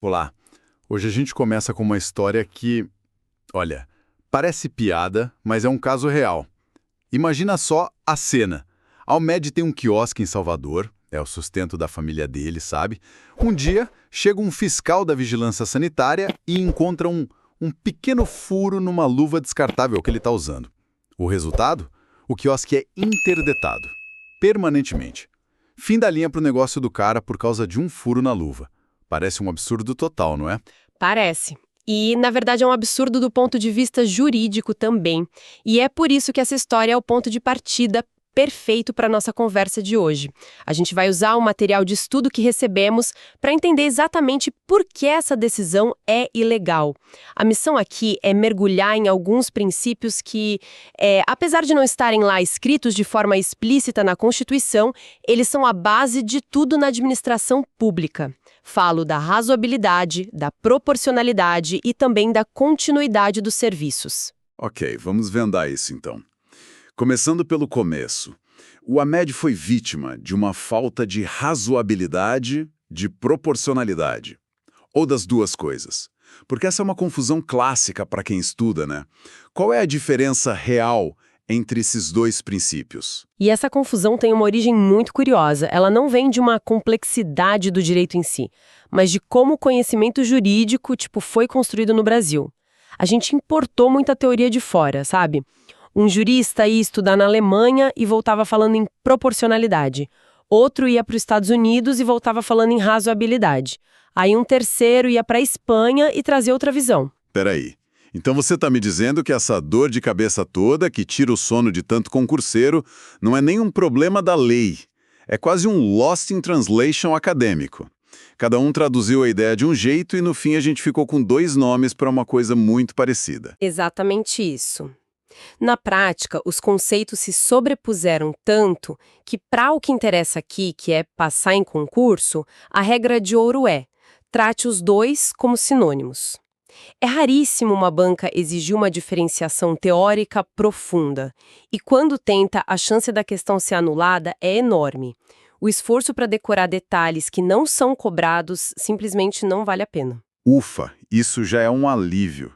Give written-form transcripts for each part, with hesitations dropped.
Olá, hoje a gente começa com uma história que, olha, parece piada, mas é um caso real. Imagina só a cena. Almed tem um quiosque em Salvador, é o sustento da família dele, sabe? Um dia, chega um fiscal da vigilância sanitária e encontra um pequeno furo numa luva descartável que ele está usando. O resultado? O quiosque é interditado, permanentemente. Fim da linha para o negócio do cara por causa de um furo na luva. Parece um absurdo total, não é? Parece. E, na verdade, é um absurdo do ponto de vista jurídico também. E é por isso que essa história é o ponto de partida perfeito para a nossa conversa de hoje. A gente vai usar o material de estudo que recebemos para entender exatamente por que essa decisão é ilegal. A missão aqui é mergulhar em alguns princípios que, apesar de não estarem lá escritos de forma explícita na Constituição, eles são a base de tudo na administração pública. Falo da razoabilidade, da proporcionalidade e também da continuidade dos serviços. Ok, vamos vendar isso então. Começando pelo começo. O Ahmed foi vítima de uma falta de razoabilidade, de proporcionalidade. Ou das duas coisas. Porque essa é uma confusão clássica para quem estuda, né? Qual é a diferença real entre esses dois princípios? E essa confusão tem uma origem muito curiosa. Ela não vem de uma complexidade do direito em si, mas de como o conhecimento jurídico, foi construído no Brasil. A gente importou muita teoria de fora, sabe? Um jurista ia estudar na Alemanha e voltava falando em proporcionalidade. Outro ia para os Estados Unidos e voltava falando em razoabilidade. Aí um terceiro ia para a Espanha e trazia outra visão. Peraí. Então você está me dizendo que essa dor de cabeça toda, que tira o sono de tanto concurseiro, não é nem um problema da lei. É quase um lost in translation acadêmico. Cada um traduziu a ideia de um jeito e no fim a gente ficou com dois nomes para uma coisa muito parecida. Exatamente isso. Na prática, os conceitos se sobrepuseram tanto que, para o que interessa aqui, que é passar em concurso, a regra de ouro é: trate os dois como sinônimos. É raríssimo uma banca exigir uma diferenciação teórica profunda, e quando tenta, a chance da questão ser anulada é enorme. O esforço para decorar detalhes que não são cobrados simplesmente não vale a pena. Ufa, isso já é um alívio.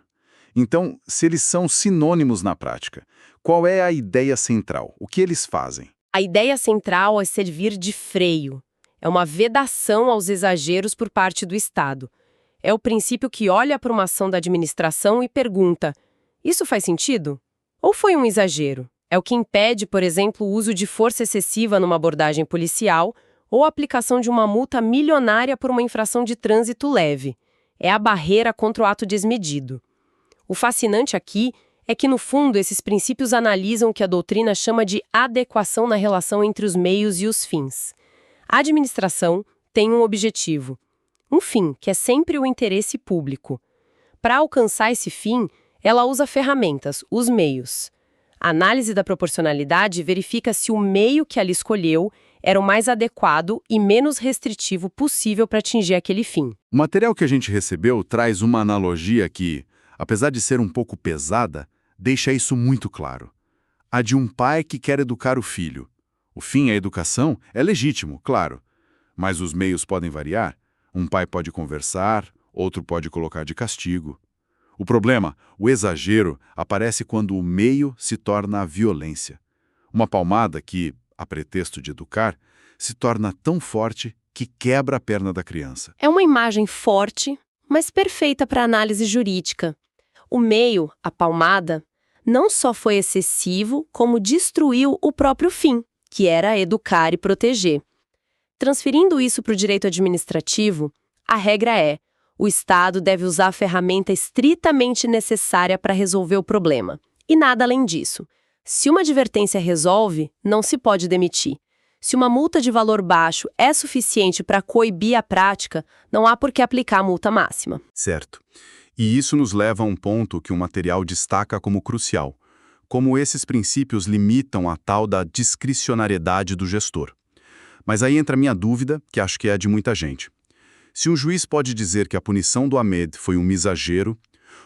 Então, se eles são sinônimos na prática, qual é a ideia central? O que eles fazem? A ideia central é servir de freio. É uma vedação aos exageros por parte do Estado. É o princípio que olha para uma ação da administração e pergunta: isso faz sentido? Ou foi um exagero? É o que impede, por exemplo, o uso de força excessiva numa abordagem policial ou a aplicação de uma multa milionária por uma infração de trânsito leve. É a barreira contra o ato desmedido. O fascinante aqui é que, no fundo, esses princípios analisam o que a doutrina chama de adequação na relação entre os meios e os fins. A administração tem um objetivo, um fim, que é sempre o interesse público. Para alcançar esse fim, ela usa ferramentas, os meios. A análise da proporcionalidade verifica se o meio que ela escolheu era o mais adequado e menos restritivo possível para atingir aquele fim. O material que a gente recebeu traz uma analogia que, apesar de ser um pouco pesada, deixa isso muito claro. A de um pai que quer educar o filho. O fim, a educação, é legítimo, claro. Mas os meios podem variar. Um pai pode conversar, outro pode colocar de castigo. O problema, o exagero, aparece quando o meio se torna a violência. Uma palmada que, a pretexto de educar, se torna tão forte que quebra a perna da criança. É uma imagem forte, mas perfeita para análise jurídica. O meio, a palmada, não só foi excessivo, como destruiu o próprio fim, que era educar e proteger. Transferindo isso para o direito administrativo, a regra é: o Estado deve usar a ferramenta estritamente necessária para resolver o problema, e nada além disso. Se uma advertência resolve, não se pode demitir. Se uma multa de valor baixo é suficiente para coibir a prática, não há por que aplicar a multa máxima. Certo. E isso nos leva a um ponto que o material destaca como crucial, como esses princípios limitam a tal da discricionariedade do gestor. Mas aí entra a minha dúvida, que acho que é a de muita gente. Se um juiz pode dizer que a punição do Ahmed foi um exagero,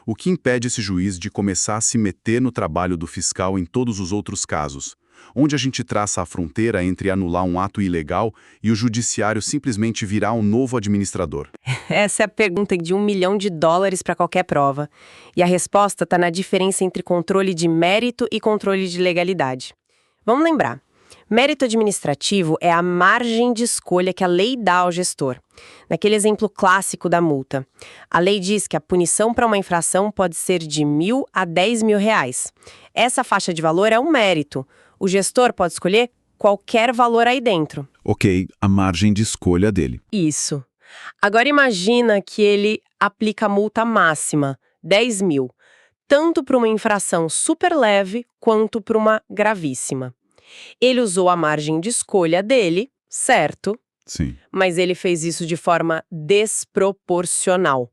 o que impede esse juiz de começar a se meter no trabalho do fiscal em todos os outros casos? Onde a gente traça a fronteira entre anular um ato ilegal e o judiciário simplesmente virar um novo administrador? Essa é a pergunta de $1 milhão para qualquer prova. E a resposta está na diferença entre controle de mérito e controle de legalidade. Vamos lembrar. Mérito administrativo é a margem de escolha que a lei dá ao gestor. Naquele exemplo clássico da multa, a lei diz que a punição para uma infração pode ser de R$ 1.000 a R$ 10.000. Essa faixa de valor é um mérito. O gestor pode escolher qualquer valor aí dentro. Ok, a margem de escolha dele. Isso. Agora imagina que ele aplica a multa máxima, 10 mil, tanto para uma infração super leve quanto para uma gravíssima. Ele usou a margem de escolha dele, certo? Sim. Mas ele fez isso de forma desproporcional.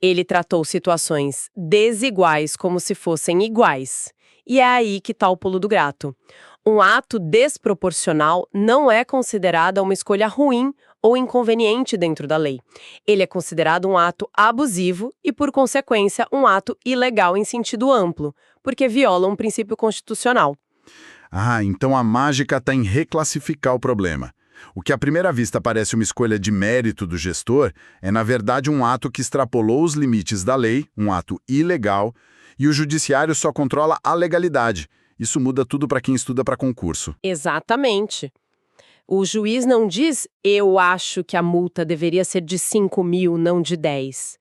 Ele tratou situações desiguais como se fossem iguais. E é aí que está o pulo do gato. Um ato desproporcional não é considerado uma escolha ruim ou inconveniente dentro da lei. Ele é considerado um ato abusivo e, por consequência, um ato ilegal em sentido amplo, porque viola um princípio constitucional. Ah, então a mágica está em reclassificar o problema. O que à primeira vista parece uma escolha de mérito do gestor é, na verdade, um ato que extrapolou os limites da lei, um ato ilegal, e o judiciário só controla a legalidade. Isso muda tudo para quem estuda para concurso. Exatamente. O juiz não diz, eu acho que a multa deveria ser de 5 mil, não de 10.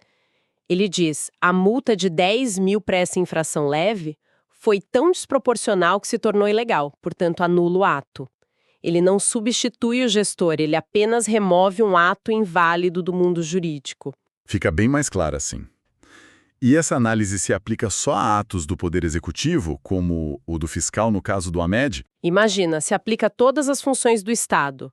Ele diz, a multa de 10 mil para essa infração leve foi tão desproporcional que se tornou ilegal, portanto anula o ato. Ele não substitui o gestor, ele apenas remove um ato inválido do mundo jurídico. Fica bem mais claro assim. E essa análise se aplica só a atos do Poder Executivo, como o do fiscal no caso do Hamed? Imagina, se aplica a todas as funções do Estado.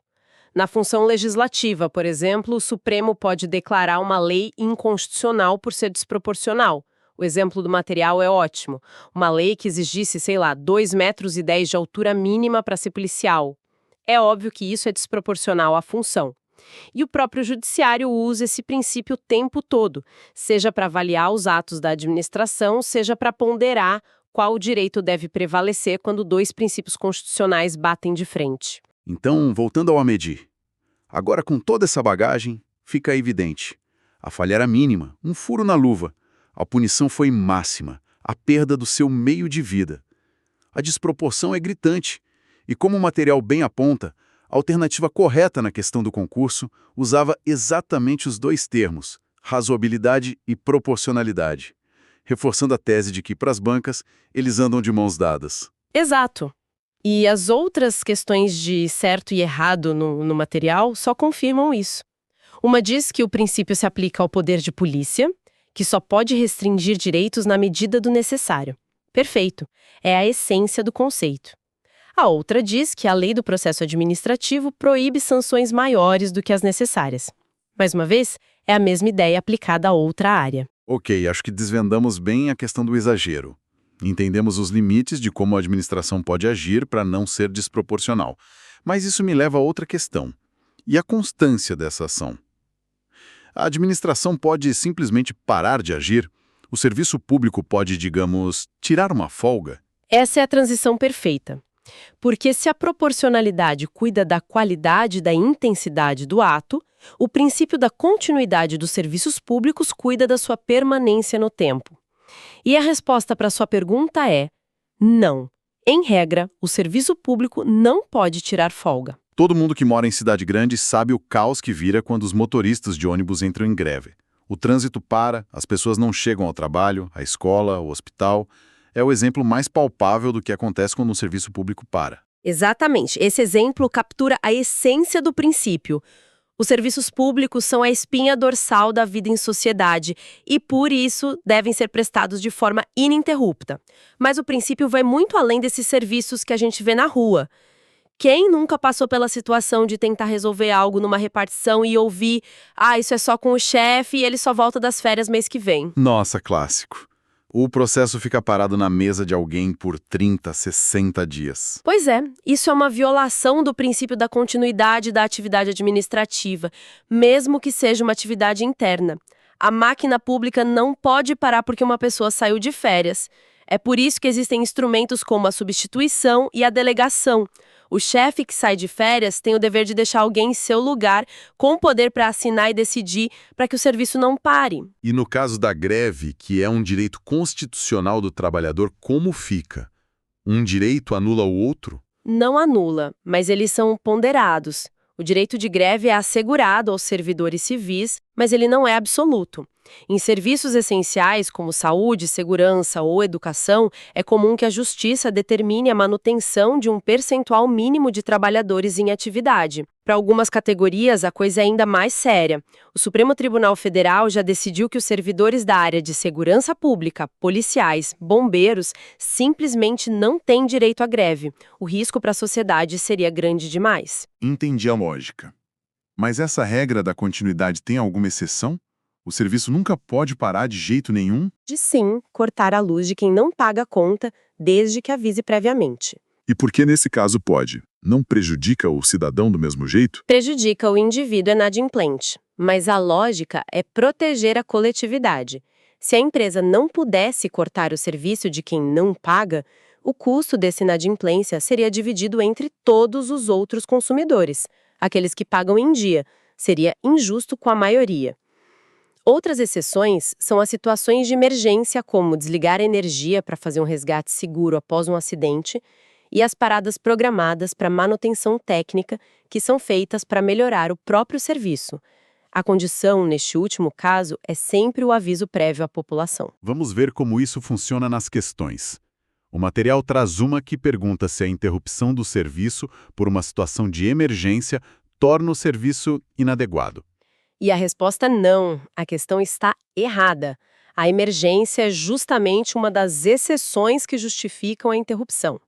Na função legislativa, por exemplo, o Supremo pode declarar uma lei inconstitucional por ser desproporcional. O exemplo do material é ótimo. Uma lei que exigisse, 2,10 metros de altura mínima para ser policial. É óbvio que isso é desproporcional à função. E o próprio judiciário usa esse princípio o tempo todo, seja para avaliar os atos da administração, seja para ponderar qual direito deve prevalecer quando dois princípios constitucionais batem de frente. Então, voltando ao Hamed, agora com toda essa bagagem, fica evidente. A falha era mínima, um furo na luva. A punição foi máxima, a perda do seu meio de vida. A desproporção é gritante. E como o material bem aponta, a alternativa correta na questão do concurso usava exatamente os dois termos, razoabilidade e proporcionalidade, reforçando a tese de que, para as bancas, eles andam de mãos dadas. Exato. E as outras questões de certo e errado no material só confirmam isso. Uma diz que o princípio se aplica ao poder de polícia, que só pode restringir direitos na medida do necessário. Perfeito. É a essência do conceito. A outra diz que a lei do processo administrativo proíbe sanções maiores do que as necessárias. Mais uma vez, é a mesma ideia aplicada a outra área. Ok, acho que desvendamos bem a questão do exagero. Entendemos os limites de como a administração pode agir para não ser desproporcional. Mas isso me leva a outra questão. E a constância dessa ação? A administração pode simplesmente parar de agir? O serviço público pode, digamos, tirar uma folga? Essa é a transição perfeita. Porque se a proporcionalidade cuida da qualidade e da intensidade do ato, o princípio da continuidade dos serviços públicos cuida da sua permanência no tempo. E a resposta para sua pergunta é: não. Em regra, o serviço público não pode tirar folga. Todo mundo que mora em cidade grande sabe o caos que vira quando os motoristas de ônibus entram em greve. O trânsito para, as pessoas não chegam ao trabalho, à escola, ao hospital. É o exemplo mais palpável do que acontece quando um serviço público para. Exatamente. Esse exemplo captura a essência do princípio. Os serviços públicos são a espinha dorsal da vida em sociedade e, por isso, devem ser prestados de forma ininterrupta. Mas o princípio vai muito além desses serviços que a gente vê na rua. Quem nunca passou pela situação de tentar resolver algo numa repartição e ouvir isso é só com o chefe e ele só volta das férias mês que vem? Nossa, clássico. O processo fica parado na mesa de alguém por 30, 60 dias. Pois é, isso é uma violação do princípio da continuidade da atividade administrativa, mesmo que seja uma atividade interna. A máquina pública não pode parar porque uma pessoa saiu de férias. É por isso que existem instrumentos como a substituição e a delegação. O chefe que sai de férias tem o dever de deixar alguém em seu lugar, com o poder para assinar e decidir para que o serviço não pare. E no caso da greve, que é um direito constitucional do trabalhador, como fica? Um direito anula o outro? Não anula, mas eles são ponderados. O direito de greve é assegurado aos servidores civis, mas ele não é absoluto. Em serviços essenciais como saúde, segurança ou educação, é comum que a justiça determine a manutenção de um percentual mínimo de trabalhadores em atividade. Para algumas categorias, a coisa é ainda mais séria. O Supremo Tribunal Federal já decidiu que os servidores da área de segurança pública, policiais, bombeiros, simplesmente não têm direito à greve. O risco para a sociedade seria grande demais. Entendi a lógica. Mas essa regra da continuidade tem alguma exceção? O serviço nunca pode parar de jeito nenhum? De sim, cortar a luz de quem não paga a conta, desde que avise previamente. E por que nesse caso pode? Não prejudica o cidadão do mesmo jeito? Prejudica o indivíduo inadimplente, mas a lógica é proteger a coletividade. Se a empresa não pudesse cortar o serviço de quem não paga, o custo dessa inadimplência seria dividido entre todos os outros consumidores, aqueles que pagam em dia. Seria injusto com a maioria. Outras exceções são as situações de emergência, como desligar a energia para fazer um resgate seguro após um acidente, e as paradas programadas para manutenção técnica, que são feitas para melhorar o próprio serviço. A condição, neste último caso, é sempre o aviso prévio à população. Vamos ver como isso funciona nas questões. O material traz uma que pergunta se a interrupção do serviço por uma situação de emergência torna o serviço inadequado. E a resposta não, a questão está errada. A emergência é justamente uma das exceções que justificam a interrupção.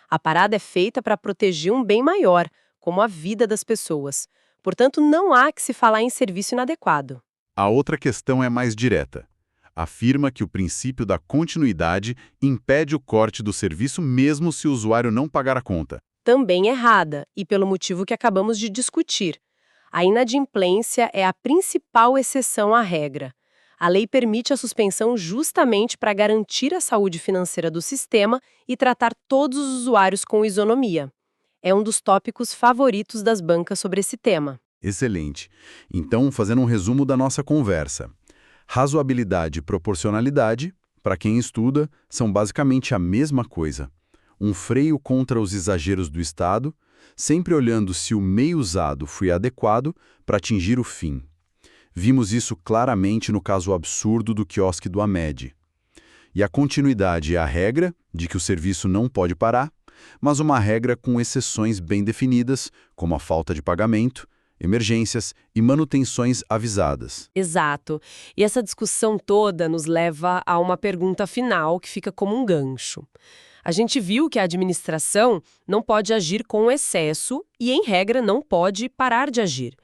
A parada é feita para proteger um bem maior, como a vida das pessoas. Portanto, não há que se falar em serviço inadequado. A outra questão é mais direta. Afirma que o princípio da continuidade impede o corte do serviço mesmo se o usuário não pagar a conta. Também errada, e pelo motivo que acabamos de discutir. A inadimplência é a principal exceção à regra. A lei permite a suspensão justamente para garantir a saúde financeira do sistema e tratar todos os usuários com isonomia. É um dos tópicos favoritos das bancas sobre esse tema. Excelente. Então, fazendo um resumo da nossa conversa. Razoabilidade e proporcionalidade, para quem estuda, são basicamente a mesma coisa. Um freio contra os exageros do Estado, sempre olhando se o meio usado foi adequado para atingir o fim. Vimos isso claramente no caso absurdo do quiosque do Hamed. E a continuidade é a regra de que o serviço não pode parar, mas uma regra com exceções bem definidas, como a falta de pagamento, emergências e manutenções avisadas. Exato. E essa discussão toda nos leva a uma pergunta final que fica como um gancho. A gente viu que a administração não pode agir com excesso e, em regra, não pode parar de agir.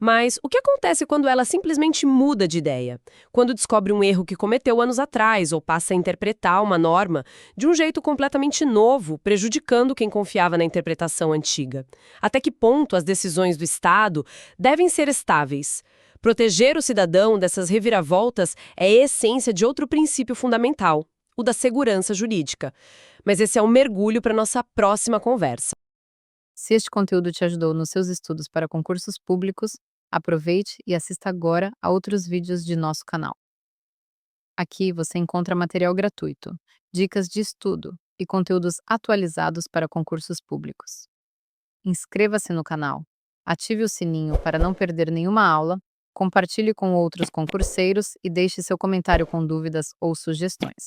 Mas o que acontece quando ela simplesmente muda de ideia? Quando descobre um erro que cometeu anos atrás ou passa a interpretar uma norma de um jeito completamente novo, prejudicando quem confiava na interpretação antiga? Até que ponto as decisões do Estado devem ser estáveis? Proteger o cidadão dessas reviravoltas é a essência de outro princípio fundamental, o da segurança jurídica. Mas esse é um mergulho para nossa próxima conversa. Se este conteúdo te ajudou nos seus estudos para concursos públicos, aproveite e assista agora a outros vídeos de nosso canal. Aqui você encontra material gratuito, dicas de estudo e conteúdos atualizados para concursos públicos. Inscreva-se no canal, ative o sininho para não perder nenhuma aula, compartilhe com outros concurseiros e deixe seu comentário com dúvidas ou sugestões.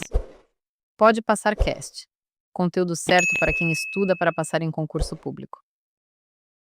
Pode Passar Cast, conteúdo certo para quem estuda para passar em concurso público.